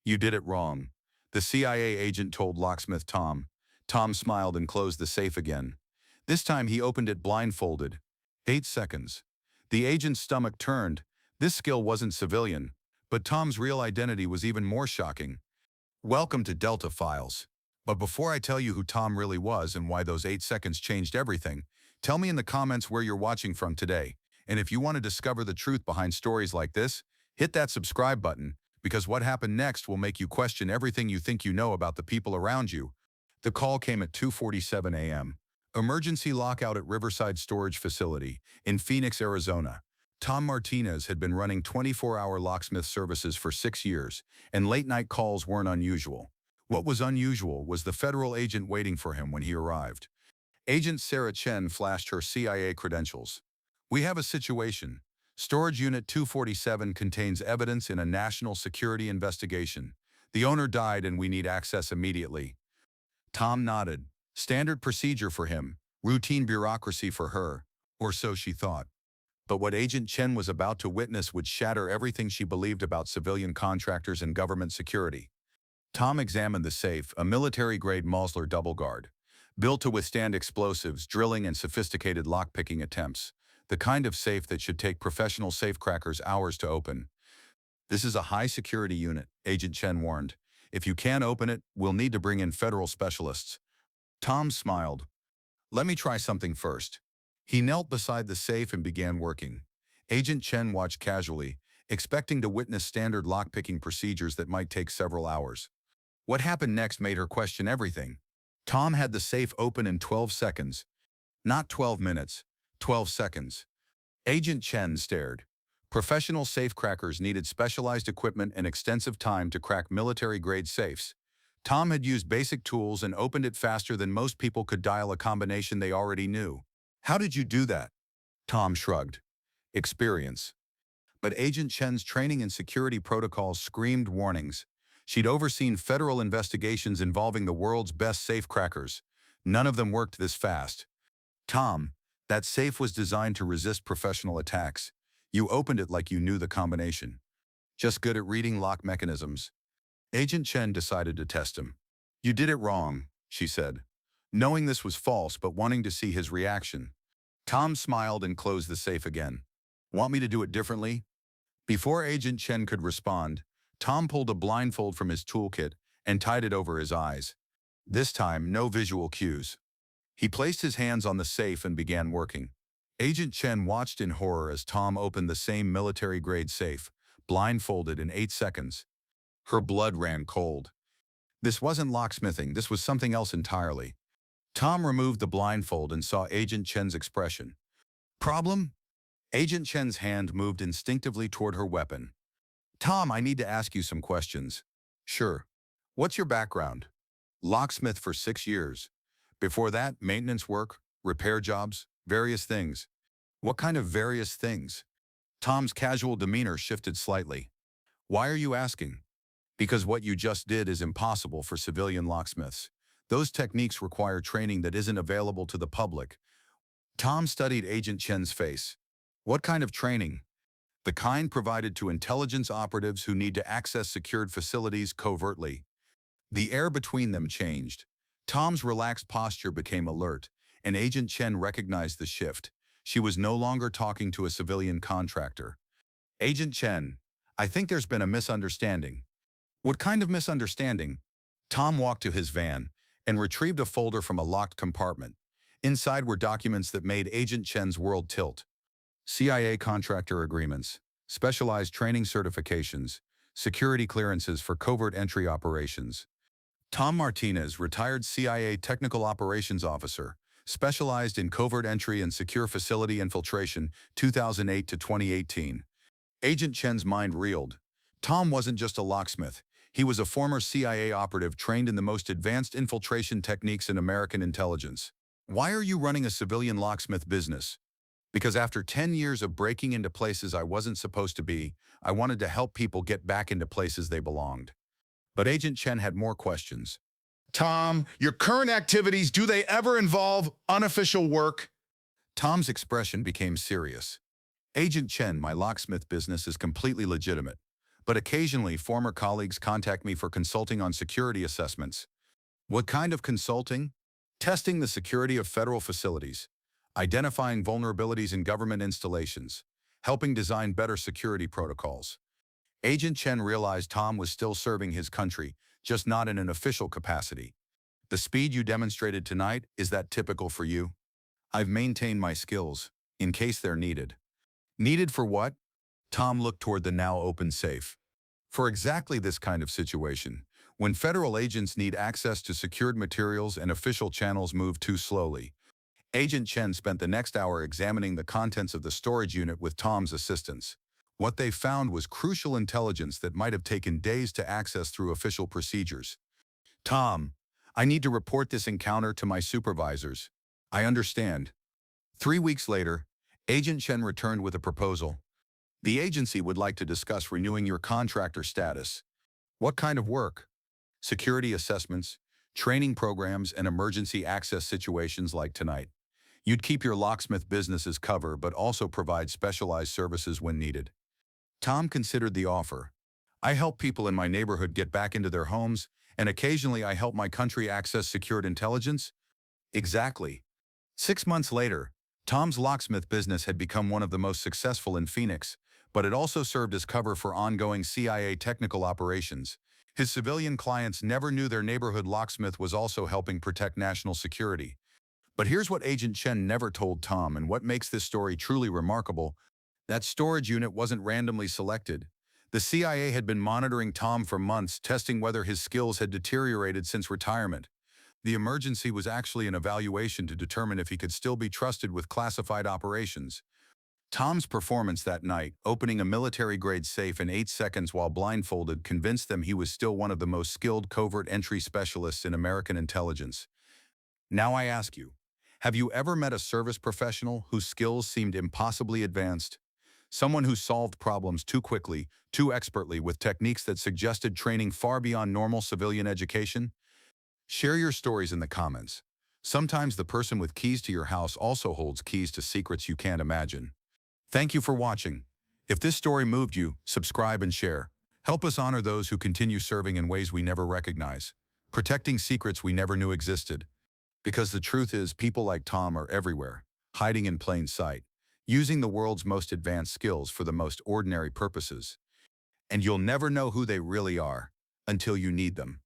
You did it wrong, the CIA agent told locksmith Tom. Tom smiled and closed the safe again. This time he opened it blindfolded. 8 seconds. The agent's stomach turned. This skill wasn't civilian, but Tom's real identity was even more shocking. Welcome to Delta Files. But before I tell you who Tom really was and why those 8 seconds changed everything, tell me in the comments where you're watching from today. And if you want to discover the truth behind stories like this, hit that subscribe button, because what happened next will make you question everything you think you know about the people around you. The call came at 2:47 a.m. Emergency lockout at Riverside Storage Facility in Phoenix, Arizona. Tom Martinez had been running 24-hour locksmith services for 6 years, and late-night calls weren't unusual. What was unusual was the federal agent waiting for him when he arrived. Agent Sarah Chen flashed her CIA credentials. "We have a situation. Storage Unit 247 contains evidence in a national security investigation. The owner died and we need access immediately." Tom nodded. Standard procedure for him, routine bureaucracy for her, or so she thought. But what Agent Chen was about to witness would shatter everything she believed about civilian contractors and government security. Tom examined the safe, a military-grade Mosler Double Guard, built to withstand explosives, drilling, and sophisticated lock-picking attempts, the kind of safe that should take professional safecrackers hours to open. "This is a high-security unit," Agent Chen warned. "If you can't open it, we'll need to bring in federal specialists." Tom smiled. "Let me try something first." He knelt beside the safe and began working. Agent Chen watched casually, expecting to witness standard lockpicking procedures that might take several hours. What happened next made her question everything. Tom had the safe open in 12 seconds. Not 12 minutes, 12 seconds. Agent Chen stared. Professional safecrackers needed specialized equipment and extensive time to crack military-grade safes. Tom had used basic tools and opened it faster than most people could dial a combination they already knew. "How did you do that?" Tom shrugged. "Experience." But Agent Chen's training and security protocols screamed warnings. She'd overseen federal investigations involving the world's best safecrackers. None of them worked this fast. "Tom, that safe was designed to resist professional attacks. You opened it like you knew the combination. Just good at reading lock mechanisms." Agent Chen decided to test him. "You did it wrong," she said, knowing this was false but wanting to see his reaction. Tom smiled and closed the safe again. "Want me to do it differently?" Before Agent Chen could respond, Tom pulled a blindfold from his toolkit and tied it over his eyes. This time, no visual cues. He placed his hands on the safe and began working. Agent Chen watched in horror as Tom opened the same military-grade safe, blindfolded in 8 seconds. Her blood ran cold. This wasn't locksmithing, this was something else entirely. Tom removed the blindfold and saw Agent Chen's expression. "Problem?" Agent Chen's hand moved instinctively toward her weapon. "Tom, I need to ask you some questions." "Sure. What's your background?" "Locksmith for 6 years. Before that, maintenance work, repair jobs, various things." "What kind of various things?" Tom's casual demeanor shifted slightly. "Why are you asking?" "Because what you just did is impossible for civilian locksmiths. Those techniques require training that isn't available to the public." Tom studied Agent Chen's face. "What kind of training?" "The kind provided to intelligence operatives who need to access secured facilities covertly." The air between them changed. Tom's relaxed posture became alert, and Agent Chen recognized the shift. She was no longer talking to a civilian contractor. "Agent Chen, I think there's been a misunderstanding." "What kind of misunderstanding?" Tom walked to his van and retrieved a folder from a locked compartment. Inside were documents that made Agent Chen's world tilt. CIA contractor agreements, specialized training certifications, security clearances for covert entry operations. Tom Martinez, retired CIA technical operations officer, specialized in covert entry and secure facility infiltration, 2008 to 2018. Agent Chen's mind reeled. Tom wasn't just a locksmith. He was a former CIA operative trained in the most advanced infiltration techniques in American intelligence. "Why are you running a civilian locksmith business?" "Because after 10 years of breaking into places I wasn't supposed to be, I wanted to help people get back into places they belonged." But Agent Chen had more questions. "Tom, your current activities, do they ever involve unofficial work?" Tom's expression became serious. "Agent Chen, my locksmith business is completely legitimate. but occasionally former colleagues contact me for consulting on security assessments. What kind of consulting? Testing the security of federal facilities, identifying vulnerabilities in government installations, helping design better security protocols. Agent Chen realized Tom was still serving his country, just not in an official capacity. The speed you demonstrated tonight, is that typical for you? I've maintained my skills, in case they're needed. Needed for what? Tom looked toward the now open safe. For exactly this kind of situation, when federal agents need access to secured materials and official channels move too slowly. Agent Chen spent the next hour examining the contents of the storage unit with Tom's assistance. What they found was crucial intelligence that might have taken days to access through official procedures. Tom, I need to report this encounter to my supervisors. I understand. 3 weeks later, Agent Chen returned with a proposal. The agency would like to discuss renewing your contractor status. What kind of work? Security assessments, training programs, and emergency access situations like tonight. You'd keep your locksmith businesses covered but also provide specialized services when needed. Tom considered the offer. I help people in my neighborhood get back into their homes, and occasionally I help my country access secured intelligence. Exactly. 6 months later, Tom's locksmith business had become one of the most successful in Phoenix, but it also served as cover for ongoing CIA technical operations. His civilian clients never knew their neighborhood locksmith was also helping protect national security. But here's what Agent Chen never told Tom, and what makes this story truly remarkable. That storage unit wasn't randomly selected. The CIA had been monitoring Tom for months, testing whether his skills had deteriorated since retirement. The emergency was actually an evaluation to determine if he could still be trusted with classified operations. Tom's performance that night, opening a military-grade safe in 8 seconds while blindfolded, convinced them he was still one of the most skilled covert entry specialists in American intelligence. Now I ask you, have you ever met a service professional whose skills seemed impossibly advanced? Someone who solved problems too quickly, too expertly, with techniques that suggested training far beyond normal civilian education? Share your stories in the comments. Sometimes the person with keys to your house also holds keys to secrets you can't imagine. Thank you for watching. If this story moved you, subscribe and share. Help us honor those who continue serving in ways we never recognize, protecting secrets we never knew existed. Because the truth is, people like Tom are everywhere, hiding in plain sight, using the world's most advanced skills for the most ordinary purposes. And you'll never know who they really are until you need them.